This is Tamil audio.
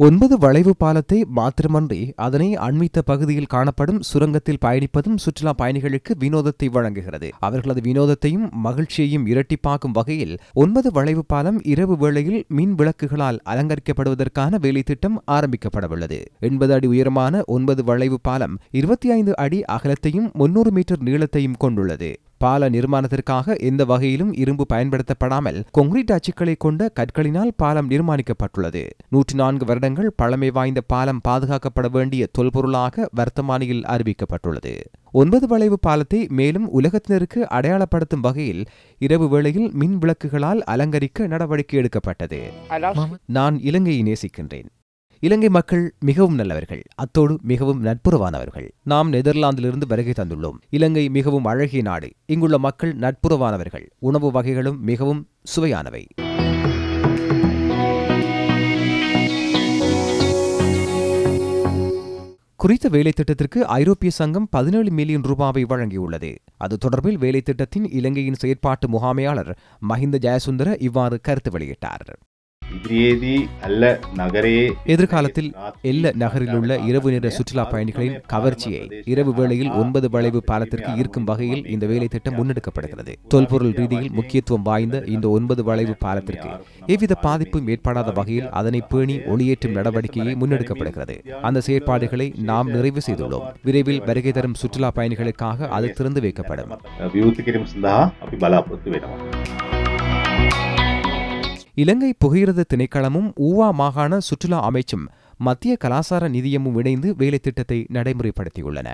9 வளைவு பாலத்தை மாத்திரமன்றி அதனை அண்மித்த பகுதியில் காணப்படும் சுரங்கத்தில் பயணிப்பதும் சுற்றுலா பயணிகளுக்கு வினோதத்தை வழங்குகிறது. அவர்களது வினோதத்தையும் மகிழ்ச்சியையும் இரட்டிப்பாக்கும் வகையில் 9 வளைவு பாலம் இரவு வேளையில் மின் விளக்குகளால் அலங்கரிக்கப்படுவதற்கான வேலைத்திட்டம் ஆரம்பிக்கப்படவுள்ளது. 80 அடி உயரமான 9 வளைவு பாலம் 25 அடி அகலத்தையும் 300 மீட்டர் நீளத்தையும் கொண்டுள்ளது. பால நிர்மாணத்திற்காக எந்த வகையிலும் இரும்பு பயன்படுத்தப்படாமல் கொங்கிரீட் அச்சுக்களை கொண்ட கற்களினால் பாலம் நிர்மாணிக்கப்பட்டுள்ளது. 104 வருடங்கள் பழமை வாய்ந்த பாலம் பாதுகாக்கப்பட வேண்டிய தொல்பொருளாக வர்த்தமானியில் அறிவிக்கப்பட்டுள்ளது. 9 வளைவு பாலத்தை மேலும் உலகத்தினருக்கு அடையாளப்படுத்தும் வகையில் இரவு வேளையில் மின் விளக்குகளால் அலங்கரிக்க நடவடிக்கை எடுக்கப்பட்டது. நான் இலங்கையை நேசிக்கின்றேன். இலங்கை மக்கள் மிகவும் நல்லவர்கள், அத்தோடு மிகவும் நட்புறவானவர்கள். நாம் நெதர்லாந்திலிருந்து வருகை தந்துள்ளோம். இலங்கை மிகவும் அழகிய நாடு. இங்குள்ள மக்கள் நட்புறவானவர்கள். உணவு வகைகளும் மிகவும் சுவையானவை. குறித்த வேலைத்திட்டத்திற்கு ஐரோப்பிய சங்கம் 17 மில்லியன் ரூபாவை வழங்கியுள்ளது. அது தொடர்பில் வேலைத்திட்டத்தின் இலங்கையின் செயற்பாட்டு முகாமையாளர் மஹிந்த ஜெயசுந்தர இவ்வாறு கருத்து வெளியிட்டார். எதிர்காலத்தில் எல்ல நகரில் உள்ள இரவு நேர சுற்றுலா பயணிகளின் கவர்ச்சியை இரவு வேளையில் 9 வளைவு பாலத்திற்கு ஈர்க்கும் வகையில் இந்த வேலை திட்டம் முன்னெடுக்கப்படுகிறது. தொல்பொருள் ரீதியில் முக்கியத்துவம் வாய்ந்த இந்த 9 வளைவு பாலத்திற்கு எவ்வித பாதிப்பும் ஏற்படாத வகையில் அதனை பேணி ஒளியேற்றும் நடவடிக்கையை முன்னெடுக்கப்படுகிறது. அந்த செயற்பாடுகளை நாம் நிறைவு செய்துள்ளோம். விரைவில் வருகை தரும் சுற்றுலா பயணிகளுக்காக அது திறந்து வைக்கப்படும். இலங்கை புகையிரத திணைக்களமும் ஊவா மாகாண சுற்றுலா அமைச்சும் மத்திய கலாசார நிதியமும் இணைந்து வேலைத்திட்டத்தை நடைமுறைப்படுத்தியுள்ளன.